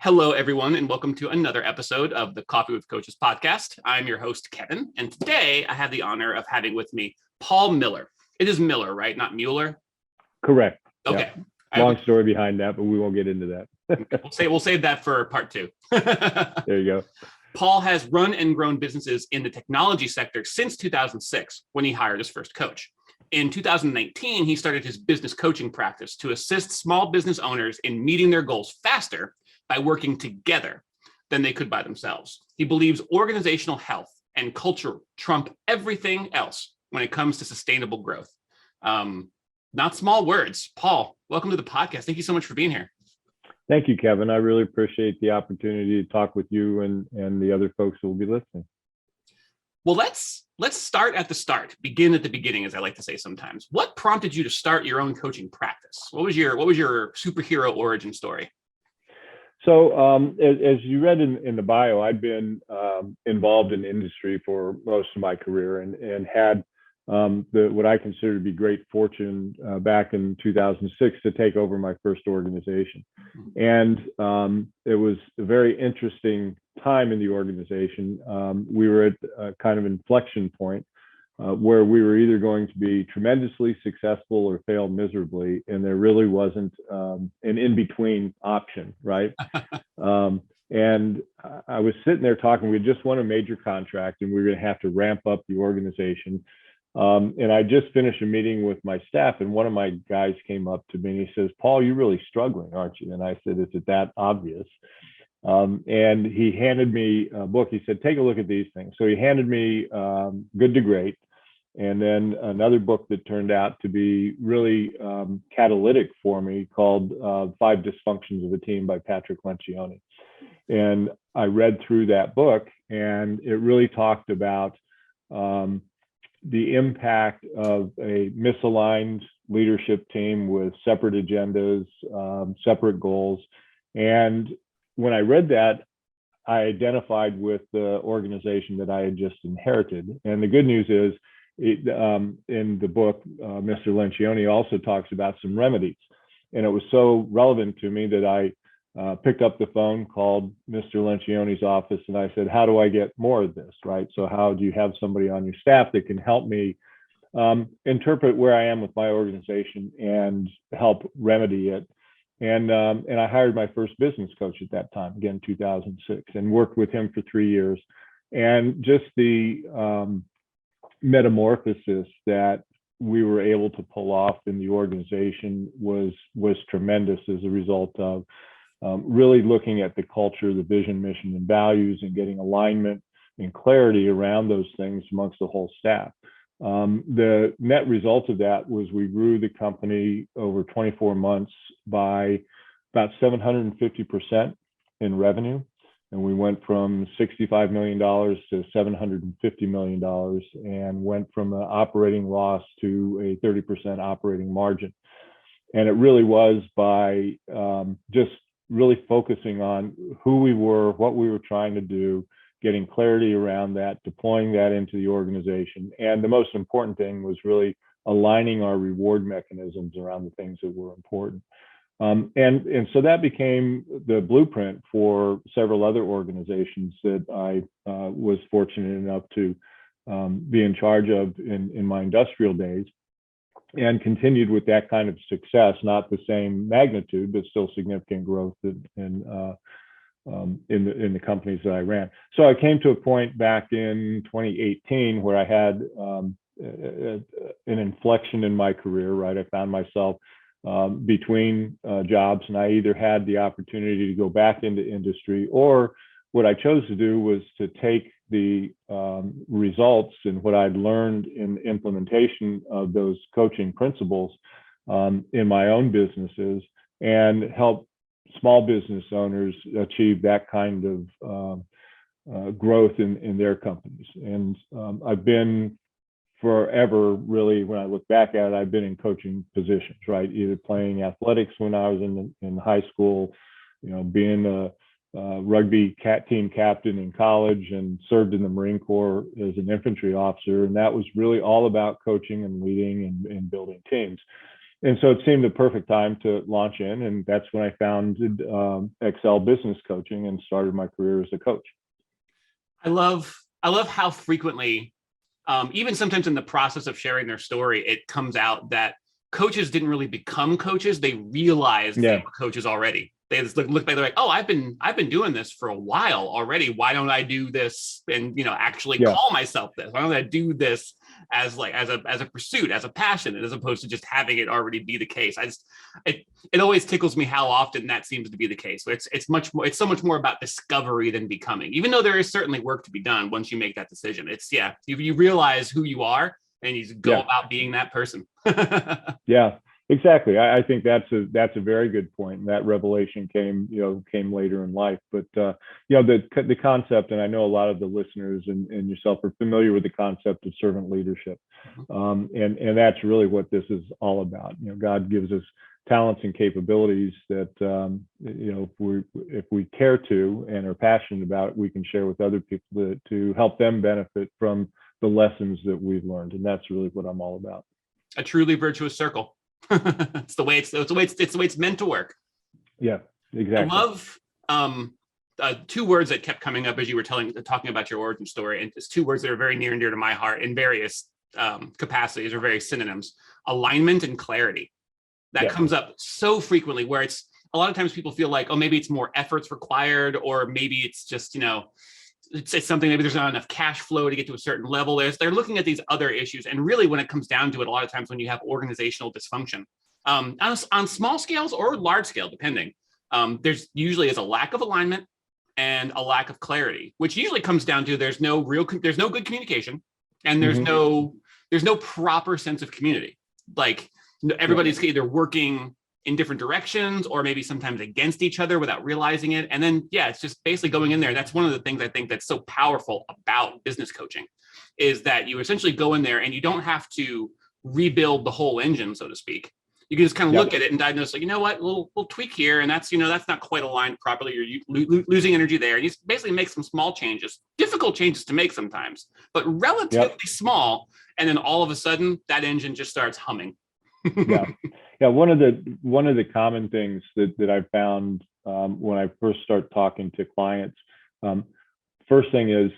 Hello, everyone, and welcome to another episode of the Coffee with Coaches podcast. I'm your host, Kevin, and today I have the honor of having with me Paul Miller. It is Miller, right? Not Mueller? Correct. Okay. Yeah. Long story behind that, but we won't get into that. We'll save that for part two. There you go. Paul has run and grown businesses in the technology sector since 2006 when he hired his first coach. In 2019, he started his business coaching practice to assist small business owners in meeting their goals faster by working together than they could by themselves. He believes organizational health and culture trump everything else when it comes to sustainable growth. Not small words. Paul, welcome to the podcast. Thank you so much for being here. Thank you, Kevin. I really appreciate the opportunity to talk with you and the other folks who will be listening. Well, let's start at the start. Begin at the beginning, as I like to say sometimes. What prompted you to start your own coaching practice? What was your superhero origin story? So as you read in the bio, I'd been involved in industry for most of my career and had what I consider to be great fortune back in 2006 to take over my first organization. And it was a very interesting time in the organization. We were at a kind of inflection point where we were either going to be tremendously successful or fail miserably, and there really wasn't an in-between option, right? And I was sitting there talking, we had just won a major contract and we were going to have to ramp up the organization. And I just finished a meeting with my staff, and one of my guys came up to me and he says, "Paul, you're really struggling, aren't you?" And I said, "Is it that obvious?" And he handed me a book. He said, "Take a look at these things." So he handed me Good to Great, and then another book that turned out to be really catalytic for me called Five Dysfunctions of a Team by Patrick Lencioni. And I read through that book, and it really talked about the impact of a misaligned leadership team with separate agendas, separate goals. And when I read that, I identified with the organization that I had just inherited. And the good news is, in the book, Mr. Lencioni also talks about some remedies. And it was so relevant to me that I picked up the phone, called Mr. Lencioni's office, and I said, "How do I get more of this, right? So how do you have somebody on your staff that can help me interpret where I am with my organization and help remedy it?" And I hired my first business coach at that time, again, 2006, and worked with him for 3 years. And just the metamorphosis that we were able to pull off in the organization was tremendous as a result of really looking at the culture, the vision, mission, and values, and getting alignment and clarity around those things amongst the whole staff. The net result of that was we grew the company over 24 months by about 750% in revenue. And we went from $65 million to $750 million, and went from an operating loss to a 30% operating margin. And it really was by just really focusing on who we were, what we were trying to do, getting clarity around that, deploying that into the organization. And the most important thing was really aligning our reward mechanisms around the things that were important. And so that became the blueprint for several other organizations that I was fortunate enough to be in charge of in my industrial days, and continued with that kind of success, not the same magnitude, but still significant growth in the companies that I ran. So I came to a point back in 2018 where I had an inflection in my career, right? I found myself between jobs, and I either had the opportunity to go back into industry, or what I chose to do was to take the results and what I'd learned in implementation of those coaching principles in my own businesses and help small business owners achieve that kind of growth in their companies. And I've been forever, really, when I look back at it, I've been in coaching positions, right? Either playing athletics when I was in high school, being a rugby team captain in college, and served in the Marine Corps as an infantry officer. And that was really all about coaching and leading and building teams. And so it seemed the perfect time to launch in, and that's when I founded Excel Business Coaching and started my career as a coach. I love how frequently, even sometimes in the process of sharing their story, it comes out that coaches didn't really become coaches. They realized they were coaches already. They just look back, they're like, oh, I've been doing this for a while already. Why don't I do this and actually call myself this? Why don't I do this as a pursuit, as a passion, as opposed to just having it already be the case? It always tickles me how often that seems to be the case. It's so much more about discovery than becoming, even though there is certainly work to be done once you make that decision. You realize who you are and you go about being that person. Yeah, exactly. I think that's a very good point. And that revelation came later in life. But the concept, and I know a lot of the listeners and yourself are familiar with the concept of servant leadership. And that's really what this is all about. God gives us talents and capabilities that if we care to and are passionate about, we can share with other people to help them benefit from the lessons that we've learned. And that's really what I'm all about. A truly virtuous circle. It's the way it's meant to work. Yeah, exactly. I love two words that kept coming up as you were talking about your origin story, and it's two words that are very near and dear to my heart in various capacities or various synonyms: alignment and clarity. That comes up so frequently, where it's a lot of times people feel like, oh, maybe it's more efforts required, or maybe it's just it's something, maybe there's not enough cash flow to get to a certain level. They're looking at these other issues. And really, when it comes down to it, a lot of times when you have organizational dysfunction, on small scales or large scale, depending, there's usually is a lack of alignment and a lack of clarity, which usually comes down to there's no good communication, and there's no proper sense of community. Like everybody's either working in different directions or maybe sometimes against each other without realizing it. And then, it's just basically going in there. That's one of the things I think that's so powerful about business coaching, is that you essentially go in there and you don't have to rebuild the whole engine, so to speak. You can just kind of look at it and diagnose, like, what, little tweak here. And that's, that's not quite aligned properly. You're losing energy there. And you basically make some small changes, difficult changes to make sometimes, but relatively small. And then all of a sudden that engine just starts humming. One of the common things that I found when I first start talking to clients, first thing is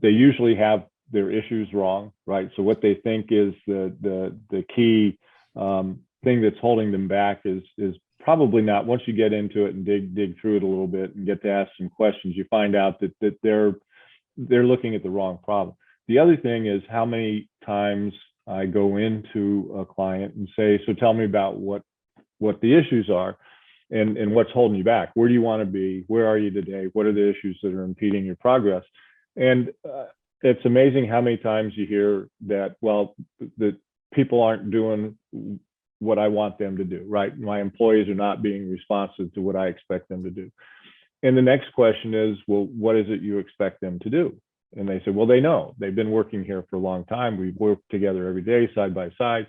they usually have their issues wrong, right? So what they think is the key thing that's holding them back is probably not. Once you get into it and dig through it a little bit and get to ask some questions, you find out that they're looking at the wrong problem. The other thing is how many times I go into a client and say, so tell me about what the issues are and what's holding you back. Where do you want to be? Where are you today? What are the issues that are impeding your progress? And it's amazing how many times you hear that, well, the people aren't doing what I want them to do, right? My employees are not being responsive to what I expect them to do. And the next question is, well, what is it you expect them to do? And they said, well, they know. They've been working here for a long time. We've worked together every day, side by side.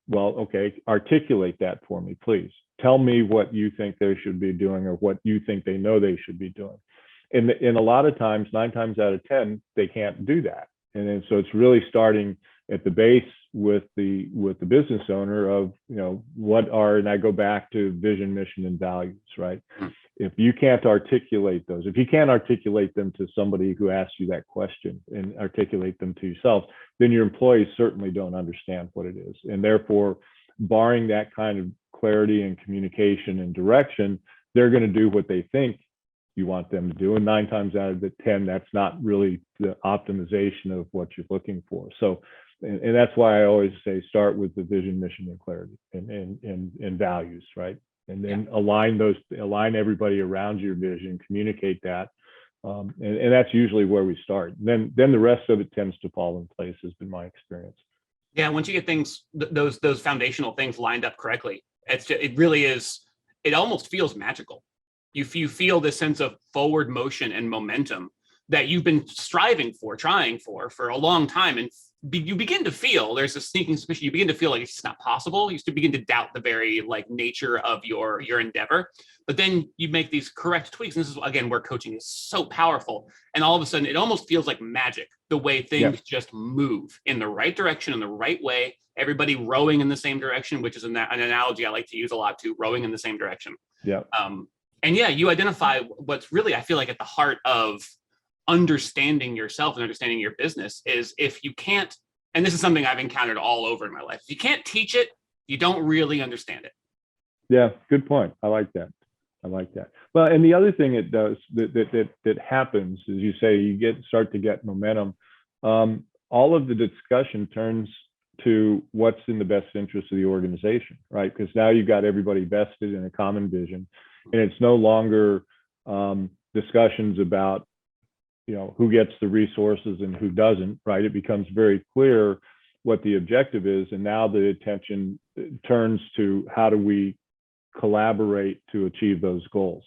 Well, okay, articulate that for me, please. Tell me what you think they should be doing or what you think they know they should be doing. And a lot of times, 9 times out of 10, they can't do that. And then so it's really starting at the base with the business owner of, what are, and I go back to vision, mission, and values, right? If you can't articulate those, if you can't articulate them to somebody who asks you that question and articulate them to yourself, then your employees certainly don't understand what it is. And therefore, barring that kind of clarity and communication and direction, they're going to do what they think you want them to do. And 9 times out of the 10, that's not really the optimization of what you're looking for. So, and that's why I always say, start with the vision, mission, and clarity and values, right? And then align everybody around your vision, communicate that. And that's usually where we start. Then the rest of it tends to fall in place, has been my experience. Yeah, once you get things, those foundational things lined up correctly, it really is, it almost feels magical. You feel this sense of forward motion and momentum that you've been trying for a long time. And you begin to feel, there's a sneaking suspicion, you begin to feel like it's not possible. You begin to doubt the very nature of your endeavor. But then you make these correct tweaks. And this is, again, where coaching is so powerful. And all of a sudden, it almost feels like magic, the way things just move in the right direction, in the right way, everybody rowing in the same direction, which is an analogy I like to use a lot too, rowing in the same direction. Yeah. And yeah, you identify what's really, I feel like, at the heart of understanding yourself and understanding your business is if you can't, and this is something I've encountered all over in my life, if you can't teach it, you don't really understand it. Yeah, good point. I like that. Well, and the other thing it does that happens is, you say, you start to get momentum. All of the discussion turns to what's in the best interest of the organization, right? Because now you've got everybody vested in a common vision, and it's no longer discussions about, who gets the resources and who doesn't, right? It becomes very clear what the objective is, and now the attention turns to how do we collaborate to achieve those goals.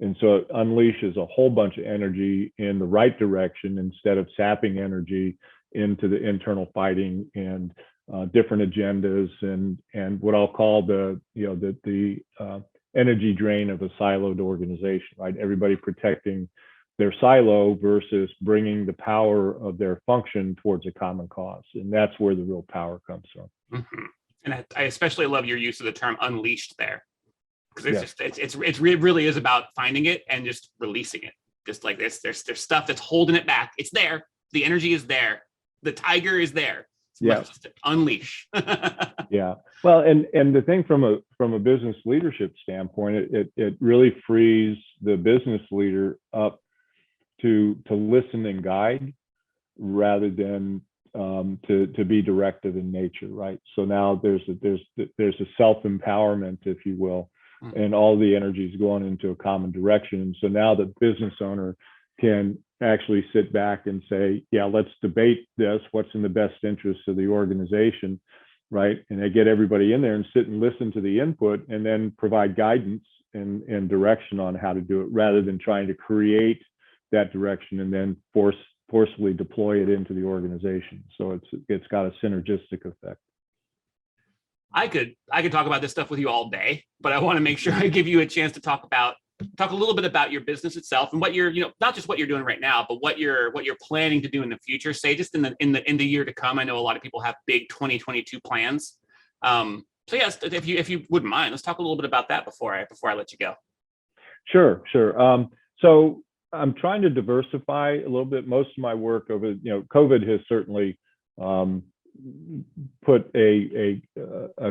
And so it unleashes a whole bunch of energy in the right direction instead of sapping energy into the internal fighting and different agendas and what I'll call the energy drain of a siloed organization, right? Everybody protecting their silo versus bringing the power of their function towards a common cause. And that's where the real power comes from. Mm-hmm. And I especially love your use of the term unleashed there. Because it really is about finding it and just releasing it. Just like this, there's stuff that's holding it back. It's there. The energy is there. The tiger is there. Just unleash. Yeah. Well, and the thing from a business leadership standpoint, it really frees the business leader up to listen and guide rather than to be directive in nature, right? So now there's a self-empowerment, if you will, and all the energy is going into a common direction. So now the business owner can actually sit back and say, yeah, let's debate this, what's in the best interest of the organization, right? And they get everybody in there and sit and listen to the input and then provide guidance and direction on how to do it, rather than trying to create that direction and then forcefully deploy it into the organization. So it's got a synergistic effect. I could talk about this stuff with you all day, but I want to make sure I give you a chance to talk a little bit about your business itself and what you're, not just what you're doing right now, but what you're planning to do in the future. Say just in the year to come. I know a lot of people have big 2022 plans. So yes, if you wouldn't mind, let's talk a little bit about that before I let you go. Sure. So I'm trying to diversify a little bit. Most of my work over, COVID has certainly put a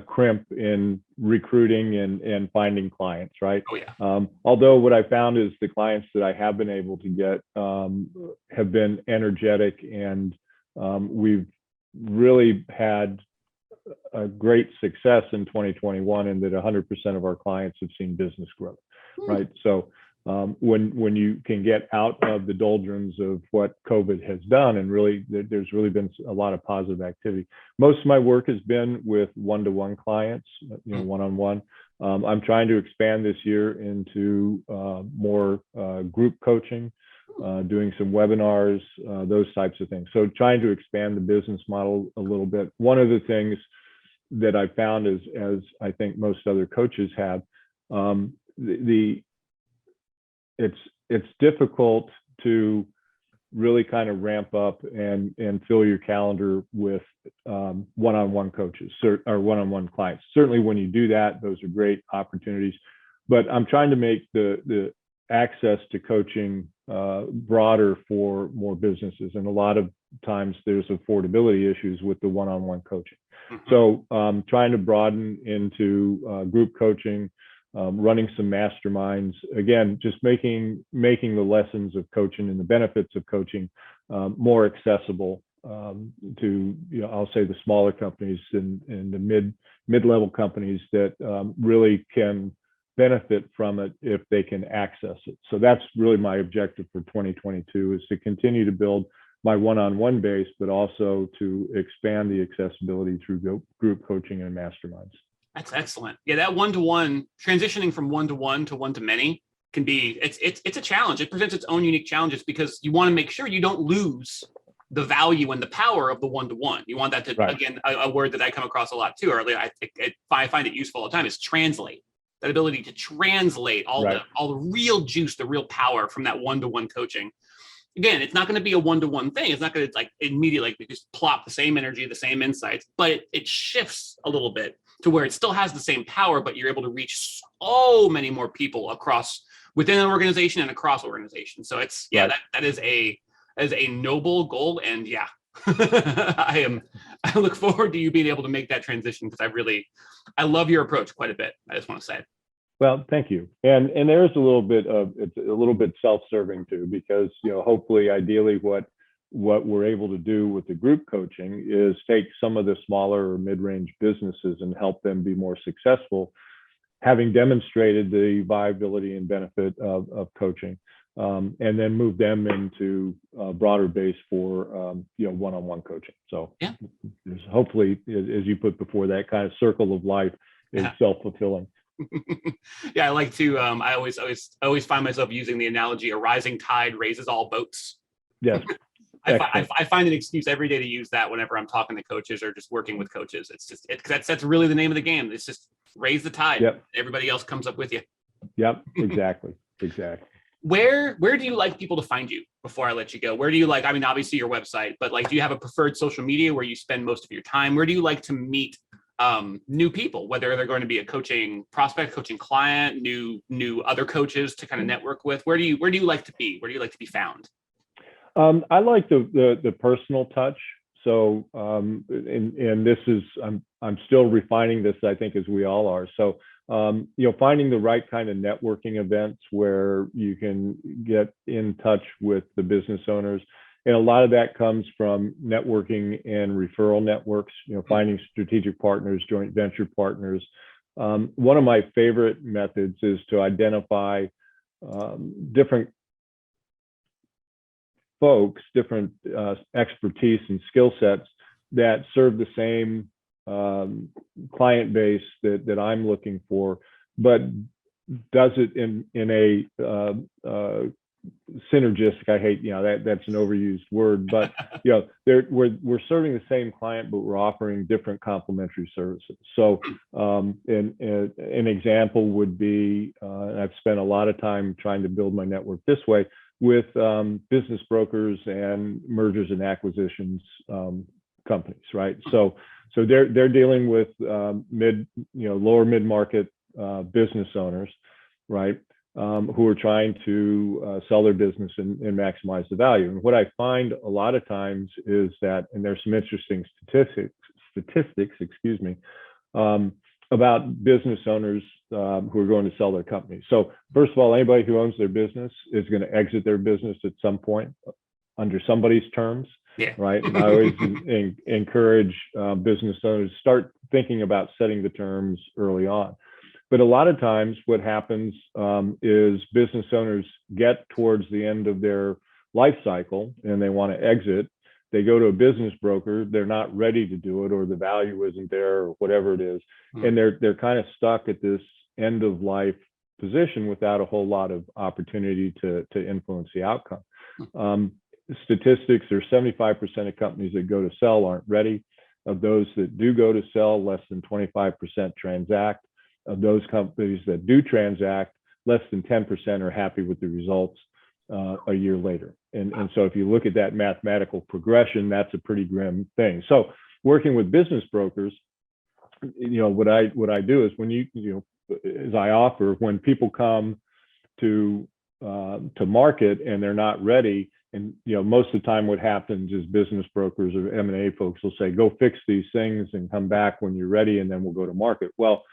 crimp in recruiting and finding clients, right? Oh yeah. Although what I found is the clients that I have been able to get have been energetic, and we've really had a great success in 2021, and that 100% of our clients have seen business growth, right? So when you can get out of the doldrums of what COVID has done, and really there's really been a lot of positive activity. Most of my work has been with one-to-one clients, one-on-one. I'm trying to expand this year into more group coaching, doing some webinars, those types of things. So trying to expand the business model a little bit. One of the things that I found is, as I think most other coaches have, it's difficult to really kind of ramp up and fill your calendar with one-on-one coaches or one-on-one clients. Certainly when you do that, those are great opportunities, but I'm trying to make the access to coaching broader for more businesses. And a lot of times there's affordability issues with the one-on-one coaching. So trying to broaden into group coaching, running some masterminds, again, just making the lessons of coaching and the benefits of coaching more accessible to, I'll say the smaller companies and the mid-level companies that really can benefit from it if they can access it. So that's really my objective for 2022, is to continue to build my one-on-one base, but also to expand the accessibility through group coaching and masterminds. That's excellent. Yeah, that one-to-one, transitioning from one-to-one to one-to-many can be, it's a challenge. It presents its own unique challenges because you want to make sure you don't lose the value and the power of the one-to-one. You want that to, right. Again, a word that I come across a lot too earlier, I find it useful all the time, is translate. That ability to translate all the real juice, the real power from that one-to-one coaching again, it's not going to be a one-to-one thing. It's not going to like immediately like just plop the same energy, the same insights, but it shifts a little bit to where it still has the same power, but you're able to reach so many more people across within an organization and across organizations. So it's Right. that is a noble goal, and I look forward to you being able to make that transition, because I love your approach quite a bit. I just want to say. Well, thank you. And there's a little bit of, it's a little bit self-serving too, because, hopefully, ideally, what we're able to do with the group coaching is take some of the smaller or mid-range businesses and help them be more successful, having demonstrated the viability and benefit of coaching, and then move them into a broader base for, one-on-one coaching. So there's hopefully, as you put before, that kind of circle of life is self-fulfilling. I like to I always find myself using the analogy, a rising tide raises all boats. Yes. I find an excuse every day to use that whenever I'm talking to coaches or just working with coaches. It's just that's really the name of the game. It's just raise the tide. Yep. Everybody else comes up with you. Yep, exactly. Where do you like people to find you before I let you go? Where do you like, I mean, obviously your website, but like, do you have a preferred social media where you spend most of your time? Where do you like to meet new people, whether they're going to be a coaching prospect, coaching client, new other coaches to kind of network with? Where do you like to be? Where do you like to be found? I like the personal touch. So, and this is, I'm still refining this, I think, as we all are. So, finding the right kind of networking events where you can get in touch with the business owners. And a lot of that comes from networking and referral networks, finding strategic partners, joint venture partners. One of my favorite methods is to identify different folks, different expertise and skill sets that serve the same client base that I'm looking for, but does it in a synergistic, I hate, that's an overused word, but we're serving the same client, but we're offering different complementary services. So an example would be, I've spent a lot of time trying to build my network this way with business brokers and mergers and acquisitions companies, right? So they're dealing with lower mid-market business owners, right? Who are trying to sell their business and maximize the value. And what I find a lot of times is that, and there's some interesting statistics, about business owners who are going to sell their company. So first of all, anybody who owns their business is going to exit their business at some point under somebody's terms, right? And I always encourage business owners to start thinking about setting the terms early on. But a lot of times what happens is business owners get towards the end of their life cycle and they want to exit. They go to a business broker, they're not ready to do it, or the value isn't there, or whatever it is. And they're kind of stuck at this end of life position without a whole lot of opportunity to influence the outcome. Statistics are 75% of companies that go to sell aren't ready. Of those that do go to sell, less than 25% transact. Of those companies that do transact, less than 10% are happy with the results a year later. And so if you look at that mathematical progression, that's a pretty grim thing. So working with business brokers, what I do is as I offer, when people come to market and they're not ready, and most of the time what happens is business brokers or M&A folks will say, go fix these things and come back when you're ready, and then we'll go to market. Well,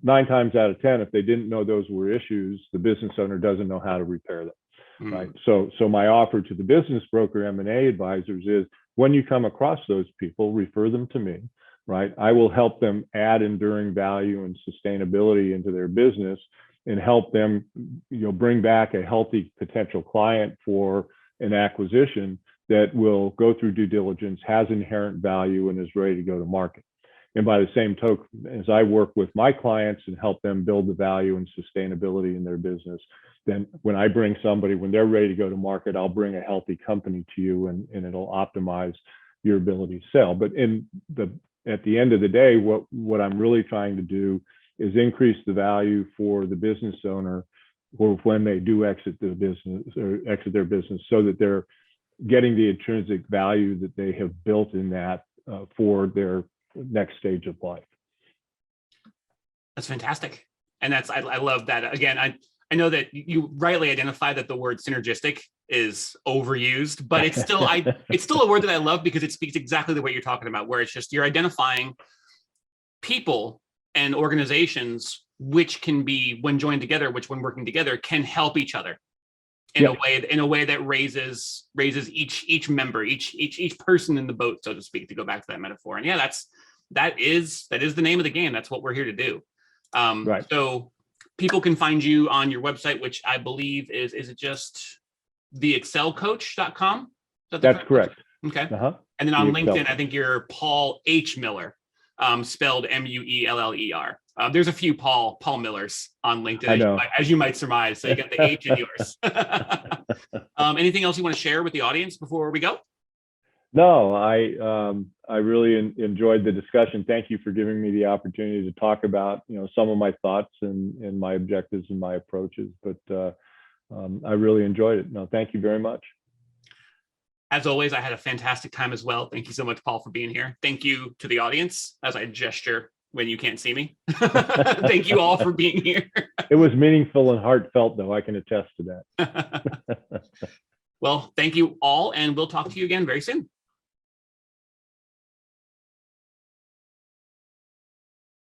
9 times out of 10, if they didn't know those were issues, the business owner doesn't know how to repair them, right? So my offer to the business broker M&A advisors is, when you come across those people, refer them to me, right? I will help them add enduring value and sustainability into their business and help them, bring back a healthy potential client for an acquisition that will go through due diligence, has inherent value, and is ready to go to market. And by the same token, as I work with my clients and help them build the value and sustainability in their business, then when I bring somebody, when they're ready to go to market, I'll bring a healthy company to you, and it'll optimize your ability to sell. But at the end of the day, what I'm really trying to do is increase the value for the business owner, or when they do exit their business, so that they're getting the intrinsic value that they have built in that for their next stage of life. That's fantastic. And I love that. Again, I know that you rightly identify that the word synergistic is overused, but it's still a word that I love because it speaks exactly the way you're talking about, where it's just you're identifying people and organizations which can be, when joined together, which when working together can help each other in a way that raises each member, each person in the boat, so to speak, to go back to that metaphor. And yeah, that is the name of the game. That's what we're here to do. Right. So people can find you on your website, which I believe is it just theexcelcoach.com? That's correct. Okay. And then on LinkedIn, Excel. I think you're Paul H. Mueller, spelled Mueller. There's a few Paul Millers on LinkedIn, as you might surmise. So you got the H in yours. Anything else you want to share with the audience before we go? No, I really enjoyed the discussion. Thank you for giving me the opportunity to talk about, some of my thoughts and my objectives and my approaches. But I really enjoyed it. No, thank you very much. As always, I had a fantastic time as well. Thank you so much, Paul, for being here. Thank you to the audience as I gesture when you can't see me. Thank you all for being here. It was meaningful and heartfelt, though. I can attest to that. Well, thank you all, and we'll talk to you again very soon.